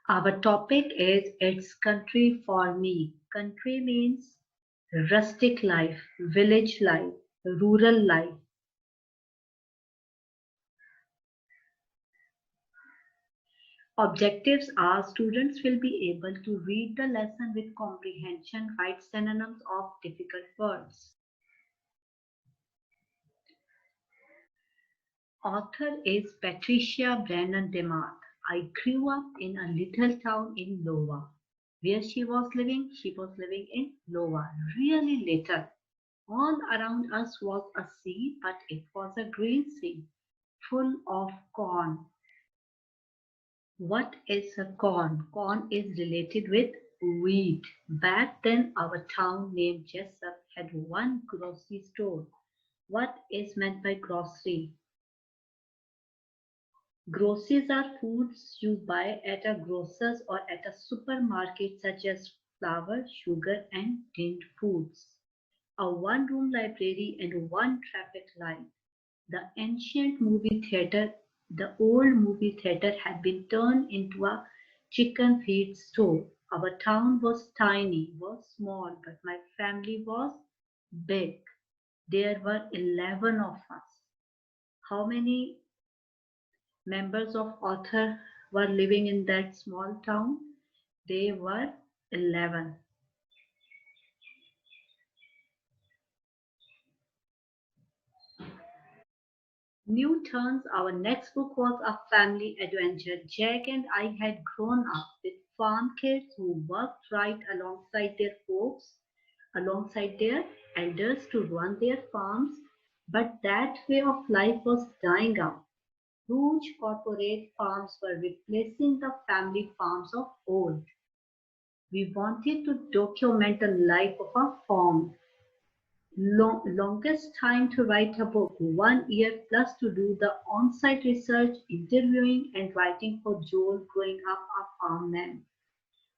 Our topic is It's Country for Me. Country means rustic life, village life, rural life. Objectives are students will be able to read the lesson with comprehension, write synonyms of difficult words. Author is Patricia Brennan DeMark. I grew up in a little town in Iowa. Where she was living in Iowa, really little. All around us was a sea, but it was a green sea, full of corn. What is a corn? Corn is related with wheat. Back then, our town named Jessup had one grocery store. What is meant by grocery? Groceries are foods you buy at a grocer's or at a supermarket, such as flour, sugar, and tinned foods. A one-room library and one traffic light. The ancient movie theater, the old movie theater had been turned into a chicken feed store. Our town was tiny, was small, but my family was big. There were 11 of us. How many members of author were living in that small town? They were 11. New Turns, our next book was a family adventure. Jack and I had grown up with farm kids who worked right alongside their elders to run their farms, but that way of life was dying out. Huge corporate farms were replacing the family farms of old. We wanted to document the life of a farm. Longest time to write a book, 1 year plus to do the on-site research, interviewing and writing for Joel growing up a farmman.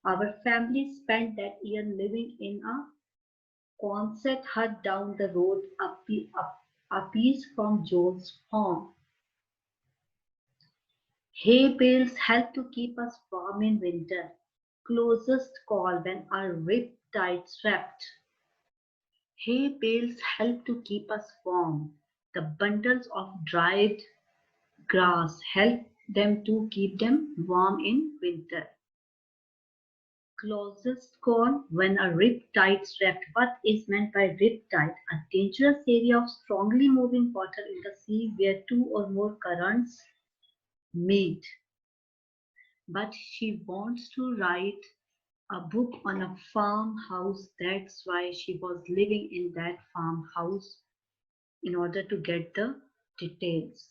Our family spent that year living in a Quonset hut down the road a piece from Joel's farm. Hay bales helped to keep us warm in winter. Closest call when our riptides wrapped. Hay bales help to keep us warm. The bundles of dried grass help them to keep them warm in winter. Closest call when a riptide swept. What is meant by riptide? A dangerous area of strongly moving water in the sea where two or more currents meet. But she wants to write a book on a farmhouse. That's why she was living in that farmhouse in order to get the details.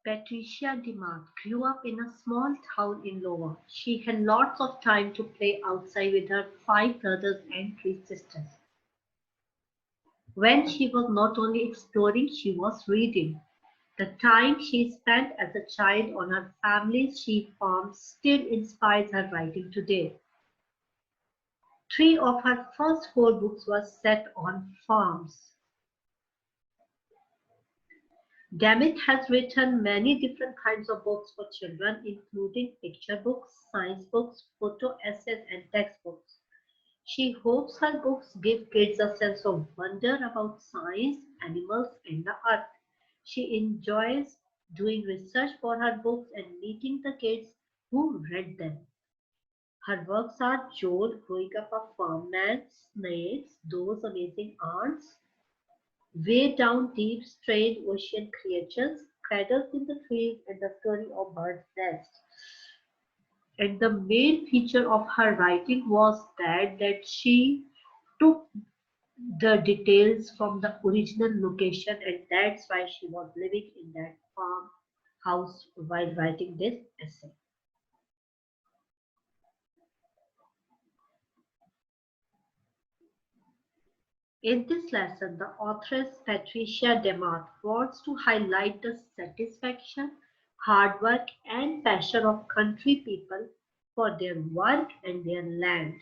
Patricia DeMark grew up in a small town in Iowa. She had lots of time to play outside with her 5 brothers and 3 sisters. When she was not only exploring, she was reading. The time she spent as a child on her family's sheep farm still inspires her writing today. 3 of her first 4 books were set on farms. Dammit has written many different kinds of books for children, including picture books, science books, photo essays, and textbooks. She hopes her books give kids a sense of wonder about science, animals, and the earth. She enjoys doing research for her books and meeting the kids who read them. Her works are Joel growing up a farmman, Snakes, Those Amazing Ants, Way Down Deep, Strange Ocean Creatures, Cradles in the Trees, and the Story of Bird's Nest. And the main feature of her writing was that she took the details from the original location, and that's why she was living in that farmhouse while writing this essay. In this lesson, the authoress Patricia DeMark wants to highlight the satisfaction, hard work, and passion of country people for their work and their land.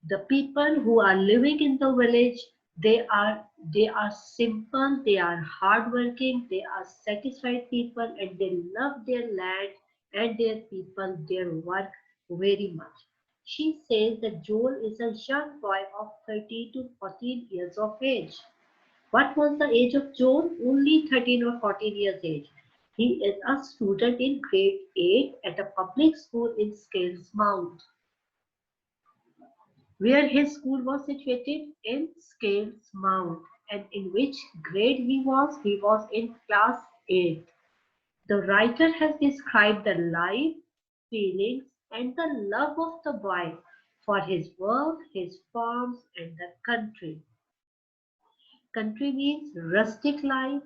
The people who are living in the village, They are simple, they are hardworking, they are satisfied people, and they love their land and their people, their work very much. She says that Joel is a young boy of 13 to 14 years of age. What was the age of Joel? Only 13 or 14 years age. He is a student in grade 8 at a public school in Scales Mount. Where his school was situated in Scales Mount, and in which grade he was? He was in class 8. The writer has described the life, feelings, and the love of the boy for his work, his farms, and the country. Country means rustic life,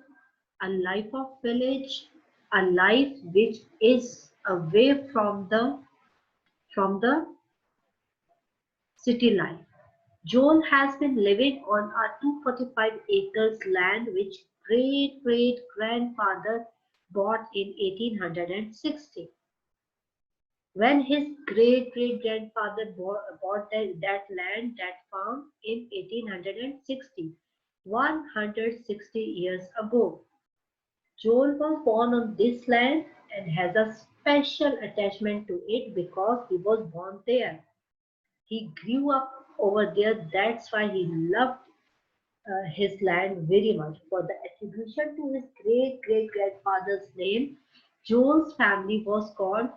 a life of village, a life which is away from the city life. Joel has been living on a 245 acres land which great grandfather bought in 1860. When his great grandfather bought that land, that farm in 1860, 160 years ago, Joel was born on this land and has a special attachment to it because he was born there. He grew up over there, that's why he loved his land very much. For the attribution to his great grandfather's name, Joel's family was called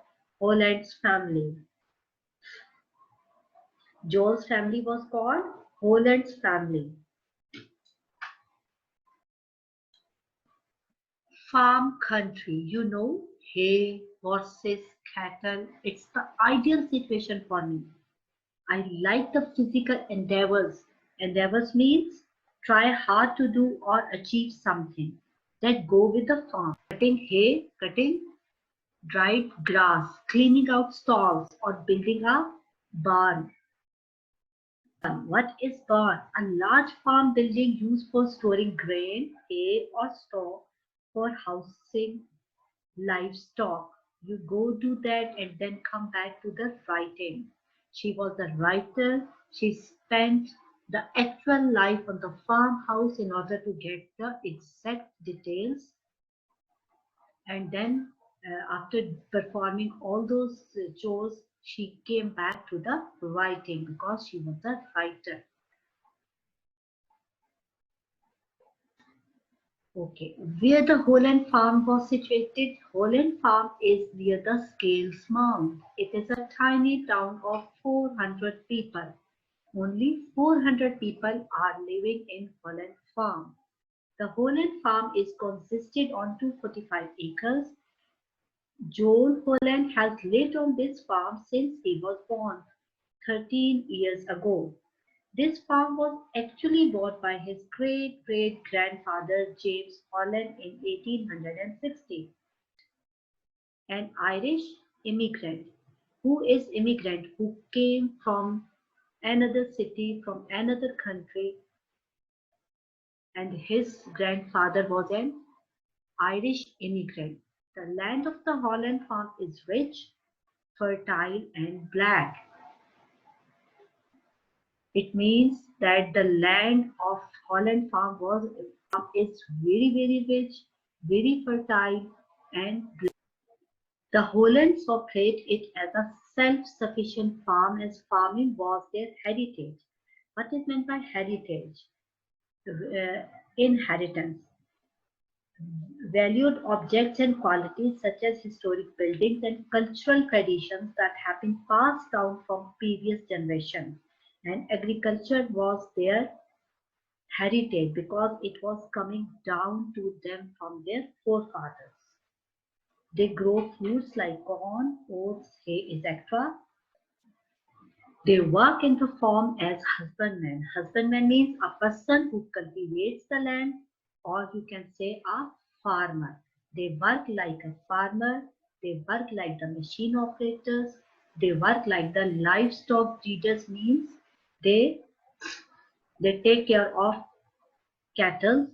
Holland's family. Joel's family was called Holland's family. Farm country, hay, horses, cattle. It's the ideal situation for me. I like the physical endeavors. Endeavors means try hard to do or achieve something that go with the farm. Cutting hay, cutting dried grass, cleaning out stalls, or building a barn. What is barn? A large farm building used for storing grain, hay, or straw for housing livestock. You go do that and then come back to the writing. She was a writer. She spent the actual life on the farmhouse in order to get the exact details, and then after performing all those chores, she came back to the writing because she was a writer. Okay, where the Holland Farm was situated? Holland Farm is near the Scales Mount. It is a tiny town of 400 people. Only 400 people are living in Holland Farm. The Holland Farm is consisted on 245 acres. Joel Holland has lived on this farm since he was born 13 years ago. This farm was actually bought by his great grandfather James Holland in 1860, an Irish immigrant. Who is immigrant? Who came from another city, from another country, and his grandfather was an Irish immigrant. The land of the Holland farm is rich, fertile, and black. It means that the land of Holland is very rich, very fertile, and the Hollands operate it as a self-sufficient farm as farming was their heritage. What is meant by heritage? Inheritance. Valued objects and qualities such as historic buildings and cultural traditions that have been passed down from previous generations. And agriculture was their heritage because it was coming down to them from their forefathers. They grow foods like corn, oats, hay, etc. They work in the farm as husbandmen. Husbandman means a person who cultivates the land, or you can say a farmer. They work like a farmer, they work like the machine operators, they work like the livestock breeders means they they take care of cattle.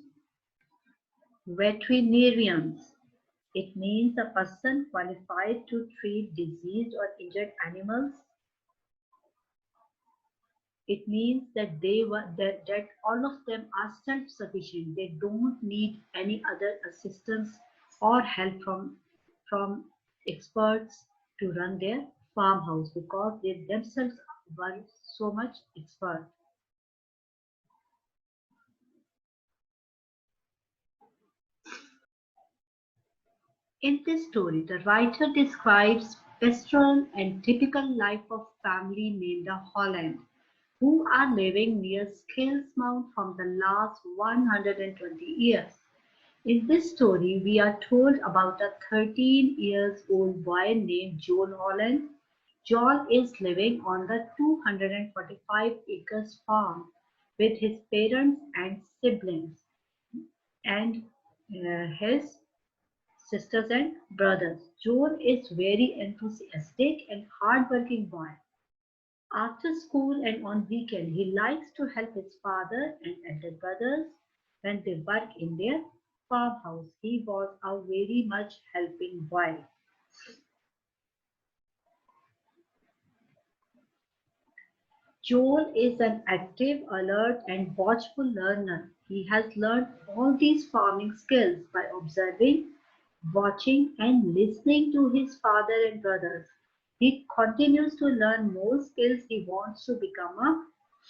Veterinarians. It means a person qualified to treat diseased or injured animals. It means that that all of them are self-sufficient. They don't need any other assistance or help from experts to run their farmhouse because they themselves were so much expert. In this story, the writer describes pastoral and typical life of family named the Holland, who are living near Scales Mount from the last 120 years. In this story, we are told about a 13 years old boy named Joel Holland. Joel is living on the 245 acres farm with his parents and siblings and his sisters and brothers. Joel is very enthusiastic and hardworking boy. After school and on weekend, he likes to help his father and elder brothers when they work in their farmhouse. He was a very much helping boy. Joel is an active, alert, and watchful learner. He has learned all these farming skills by observing, watching, and listening to his father and brothers. He continues to learn more skills. He wants to become a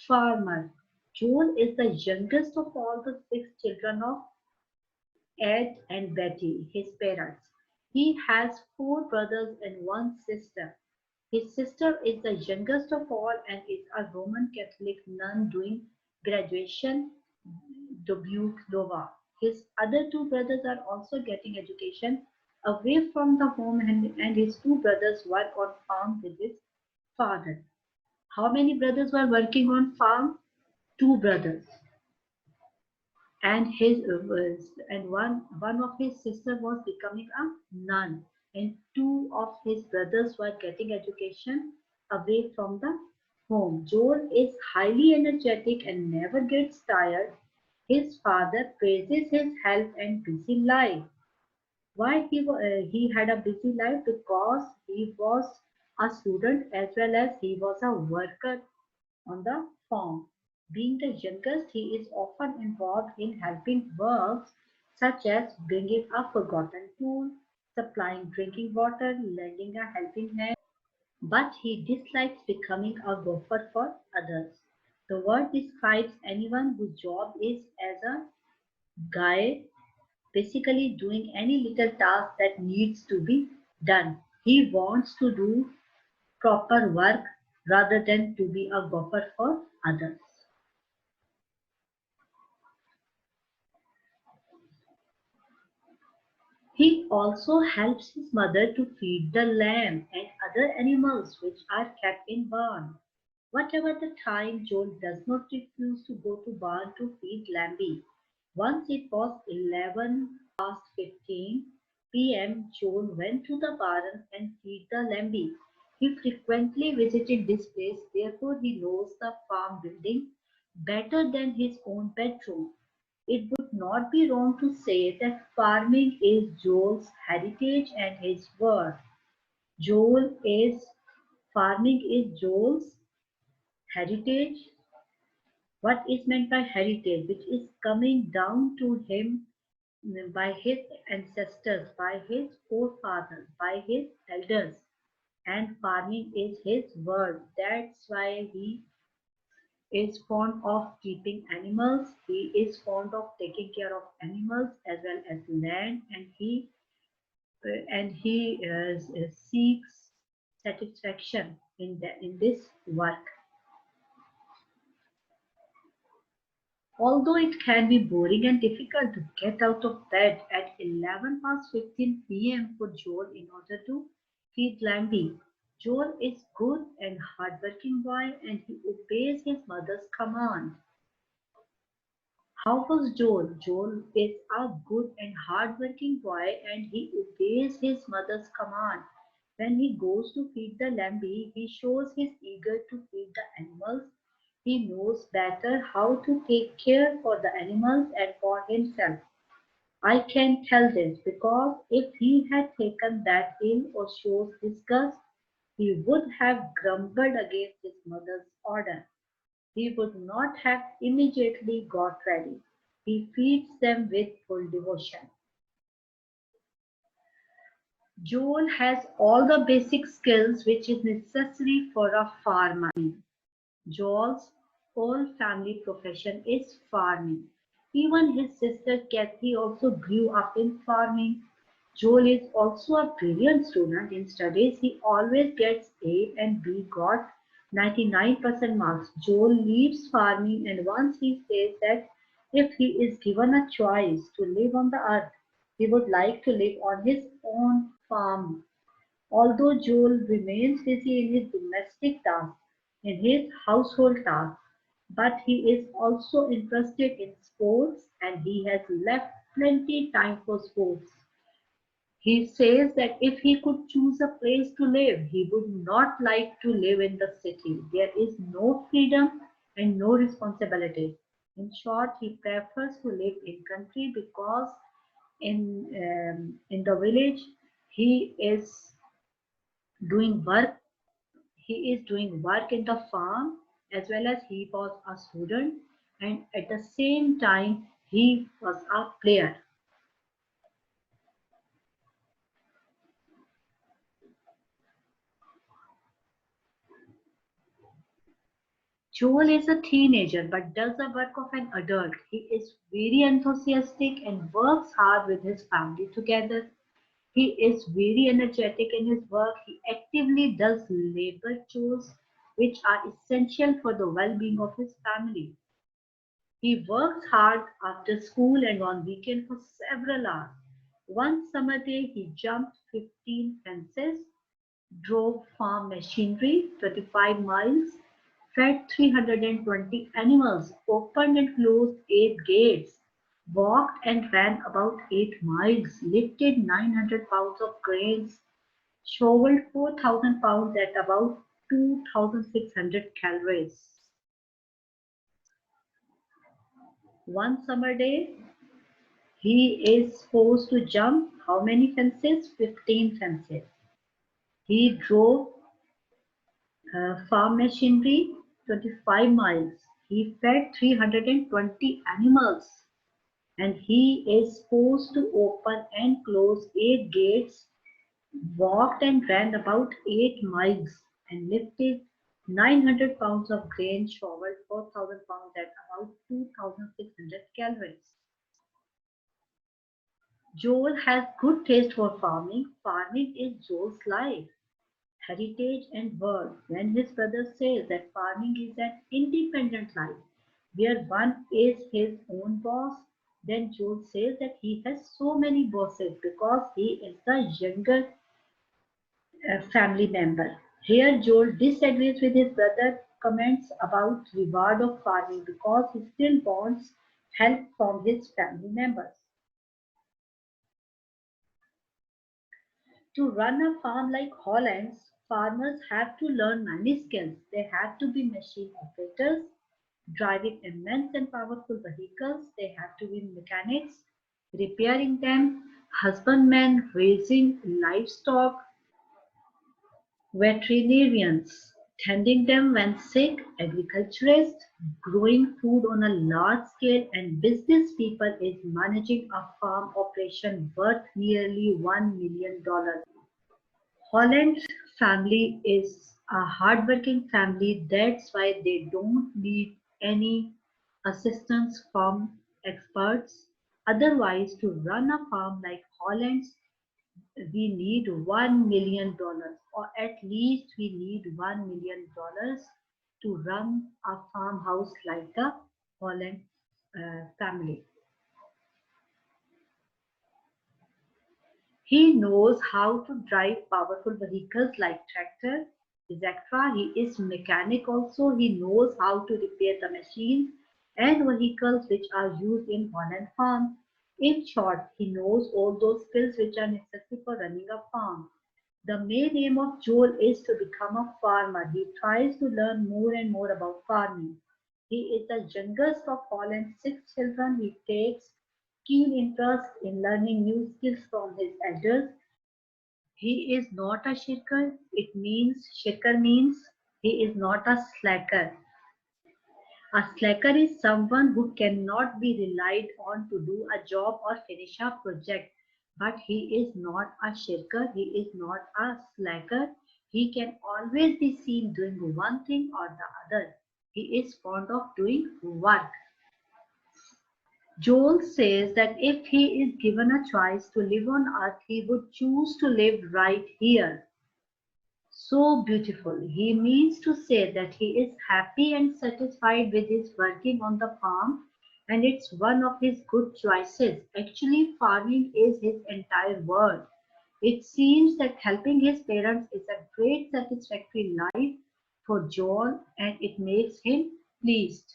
farmer. Joel is the youngest of all the six children of Ed and Betty, his parents. He has four brothers and one sister. His sister is the youngest of all and is a Roman Catholic nun doing graduation Dubuque-Nova. His other two brothers are also getting education away from the home and his two brothers work on farm with his father. How many brothers were working on farm? Two brothers. And one of his sister was becoming a nun and two of his brothers were getting education away from the home. Joel is highly energetic and never gets tired. His father praises his health and busy life. Why he had a busy life? Because he was a student as well as he was a worker on the farm. Being the youngest, he is often involved in helping works such as bringing a forgotten tool, supplying drinking water, lending a helping hand, but he dislikes becoming a gopher for others. The word describes anyone whose job is as a guide, basically doing any little task that needs to be done. He wants to do proper work rather than to be a gopher for others. He also helps his mother to feed the lamb and other animals which are kept in barn. Whatever the time, Joel does not refuse to go to barn to feed Lambie. Once it was 11 past 15 p.m., Joel went to the barn and feed the Lambie. He frequently visited this place, therefore he knows the farm building better than his own bedroom. It would not be wrong to say that farming is Joel's heritage and his work. Joel is Farming is Joel's heritage. What is meant by heritage? Which is coming down to him by his ancestors, by his forefathers, by his elders. And farming is his word. That's why he is fond of keeping animals. He is fond of taking care of animals as well as land, and he seeks satisfaction in this work. Although it can be boring and difficult to get out of bed at 11 past 15 p.m. for Joel in order to feed Lambie, Joel is good and hardworking boy and he obeys his mother's command. How was Joel? Joel is a good and hard-working boy and he obeys his mother's command. When he goes to feed the lamb, he shows he's eager to feed the animals. He knows better how to take care for the animals and for himself. I can tell this because if he had taken that ill or shows disgust, he would have grumbled against his mother's order. he would not have immediately got ready. He feeds them with full devotion. Joel has all the basic skills which is necessary for a farmer. Joel's whole family profession is farming. Even his sister Kathy also grew up in farming. Joel is also a brilliant student in studies. He always gets A and B got 99% marks. Joel leaves farming and once he says that if he is given a choice to live on the earth, he would like to live on his own farm. Although Joel remains busy in his domestic tasks, in his household tasks, but he is also interested in sports and he has left plenty time for sports. He says that if he could choose a place to live, he would not like to live in the city. There is no freedom and no responsibility. In short, he prefers to live in country because in the village he is doing work he is doing work in the farm as well as he was a student and at the same time he was a player. Joel is a teenager but does the work of an adult. He is very enthusiastic and works hard with his family together. He is very energetic in his work. He actively does labor chores which are essential for the well-being of his family. He works hard after school and on weekend for several hours. One summer day he jumped 15 fences, drove farm machinery 25 miles, fed 320 animals, opened and closed 8 gates, walked and ran about 8 miles, lifted 900 pounds of grains, shoveled 4,000 pounds at about 2,600 calories. One summer day he is supposed to jump how many fences? 15 fences. He drove farm machinery 25 miles. He fed 320 animals and he is supposed to open and close 8 gates, walked and ran about 8 miles and lifted 900 pounds of grain, shoveled 4,000 pounds at about 2,600 calories. Joel has good taste for farming. Farming is Joel's life, heritage and world. When his brother says that farming is an independent life, where one is his own boss, then Joel says that he has so many bosses because he is the younger family member. Here Joel disagrees with his brother comments about reward of farming because he still wants help from his family members. To run a farm like Holland's, farmers have to learn many skills. They have to be machine operators, driving immense and powerful vehicles. They have to be mechanics, repairing them, husbandmen, raising livestock, veterinarians, tending them when sick, agriculturists, growing food on a large scale, and business people is managing a farm operation worth nearly $1 million. Holland's family is a hardworking family, that's why they don't need any assistance from experts. Otherwise, to run a farm like Holland's, we need $1 million, or at least we need $1 million to run a farmhouse like the Holland family. He knows how to drive powerful vehicles like tractor, etc. He is mechanic also. He knows how to repair the machines and vehicles which are used in Holland farm. In short, he knows all those skills which are necessary for running a farm. The main aim of Joel is to become a farmer. He tries to learn more and more about farming. He is the youngest of Holland's 6 children. He takes keen interest in learning new skills from his elders. He is not a shaker. It means shaker means he is not a slacker. A slacker is someone who cannot be relied on to do a job or finish a project. But he is not a shirker, he is not a slacker. He can always be seen doing one thing or the other. He is fond of doing work. Joel says that if he is given a choice to live on earth, he would choose to live right here. So beautiful. He means to say that he is happy and satisfied with his working on the farm, and it's one of his good choices. Actually, farming is his entire world. It seems that helping his parents is a great satisfactory life for Joel, and it makes him pleased.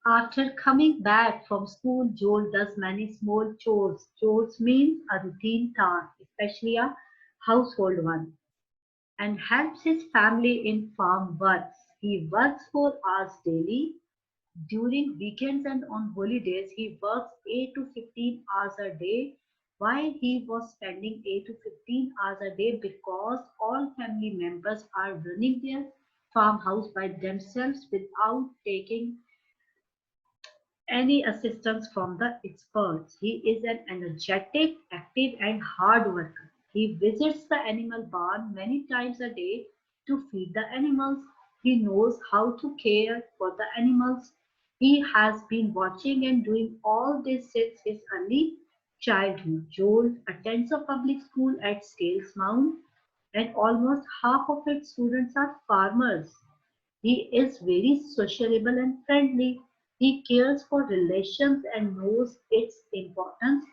After coming back from school, Joel does many small chores. Chores means a routine task, especially a household one, and helps his family in farm works. He works 4 hours daily. During weekends and on holidays, he works 8 to 15 hours a day. Why he was spending 8 to 15 hours a day? Because all family members are running their farmhouse by themselves without taking any assistance from the experts. He is an energetic, active, and hard worker. He visits the animal barn many times a day to feed the animals. He knows how to care for the animals. He has been watching and doing all this since his early childhood. Joel attends a public school at Scales Mount, and almost half of its students are farmers. He is very sociable and friendly. He cares for relations and knows its importance.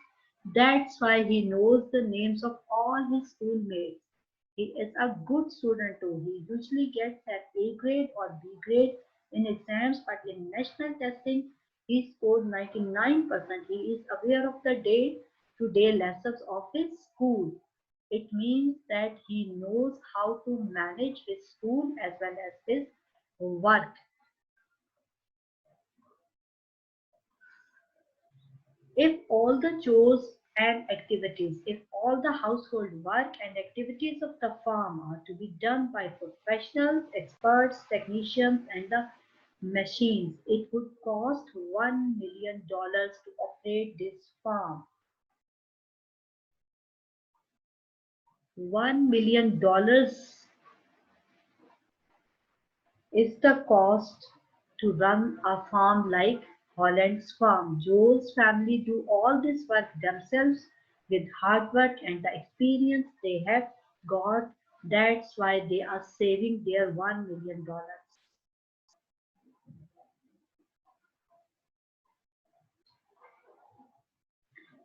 That's why he knows the names of all his schoolmates. He is a good student too. He usually gets an A grade or B grade in exams, but in national testing, he scored 99%. He is aware of the day-to-day lessons of his school. It means that he knows how to manage his school as well as his work. If all the chores and activities, if all the household work and activities of the farm are to be done by professionals, experts, technicians, and the machines, it would cost $1 million to operate this farm. $1 million is the cost to run a farm like Holland's farm. Joel's family do all this work themselves with hard work and the experience they have got. That's why they are saving their $1 million.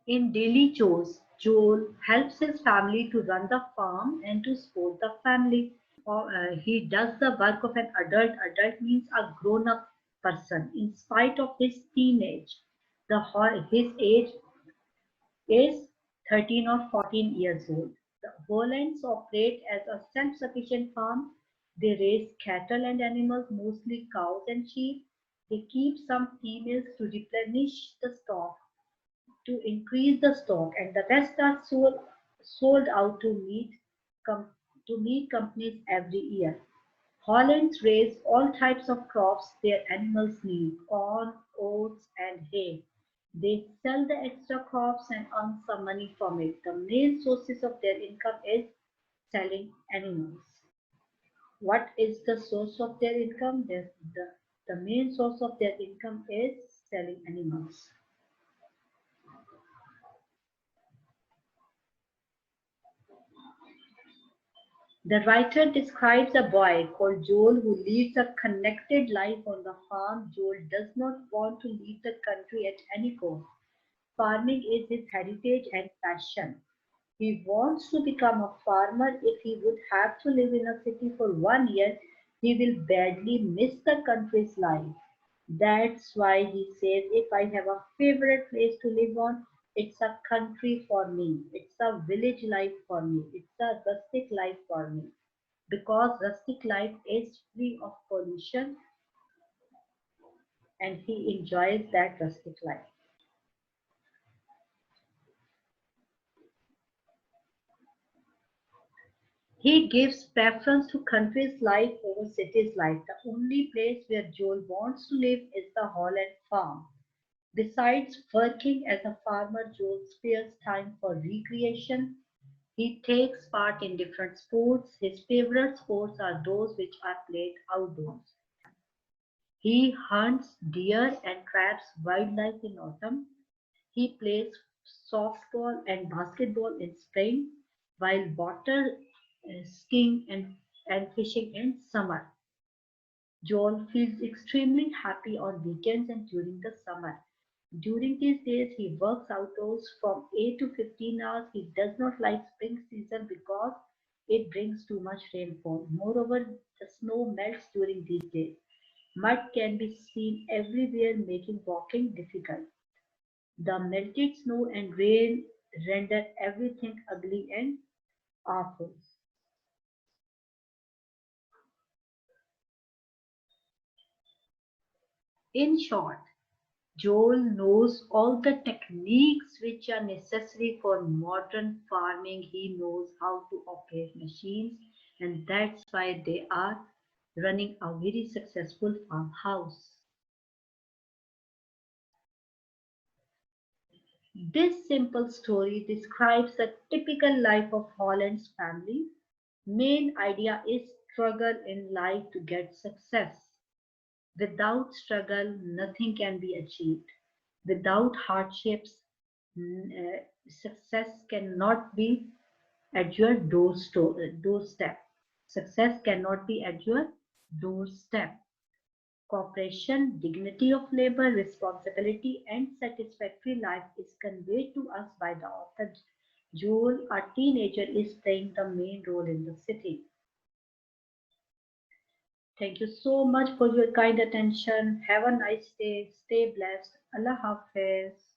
In daily chores, Joel helps his family to run the farm and to support the family. He does the work of an adult. Adult means a grown-up person. In spite of his teenage, his age is 13 or 14 years old. The Hollands operate as a self-sufficient farm. They raise cattle and animals, mostly cows and sheep. They keep some females to replenish the stock, to increase the stock, and the rest are sold out com- to meat companies every year. Hollands raise all types of crops their animals need: corn, oats, and hay. They sell the extra crops and earn some money from it. The main sources of their income is selling animals. What is the source of their income? The main source of their income is selling animals. The writer describes a boy called Joel who leads a connected life on the farm. Joel does not want to leave the country at any cost. Farming is his heritage and passion. He wants to become a farmer. If he would have to live in a city for 1 year, he will badly miss the country's life. That's why he says, if I have a favorite place to live on, it's a country for me. It's a village life for me. It's a rustic life for me. Because rustic life is free of pollution and he enjoys that rustic life. He gives preference to country's life over city's life. The only place where Joel wants to live is the Holland farm. Besides working as a farmer, Joel spares time for recreation. He takes part in different sports. His favorite sports are those which are played outdoors. He hunts deer and traps wildlife in autumn. He plays softball and basketball in spring, while water skiing and fishing in summer. Joel feels extremely happy on weekends and during the summer. During these days, he works outdoors from 8 to 15 hours. He does not like spring season because it brings too much rainfall. Moreover, the snow melts during these days. Mud can be seen everywhere, making walking difficult. The melted snow and rain render everything ugly and awful. In short, Joel knows all the techniques which are necessary for modern farming. He knows how to operate machines, and that's why they are running a very successful farmhouse. This simple story describes the typical life of Holland's family. Main idea is struggle in life to get success. Without struggle, nothing can be achieved. Without hardships, success cannot be at your doorstep. Success cannot be at your doorstep. Cooperation, dignity of labor, responsibility, and satisfactory life is conveyed to us by the author. Joel, a teenager, is playing the main role in the city. Thank you so much for your kind attention. Have a nice day. Stay blessed. Allah Hafiz.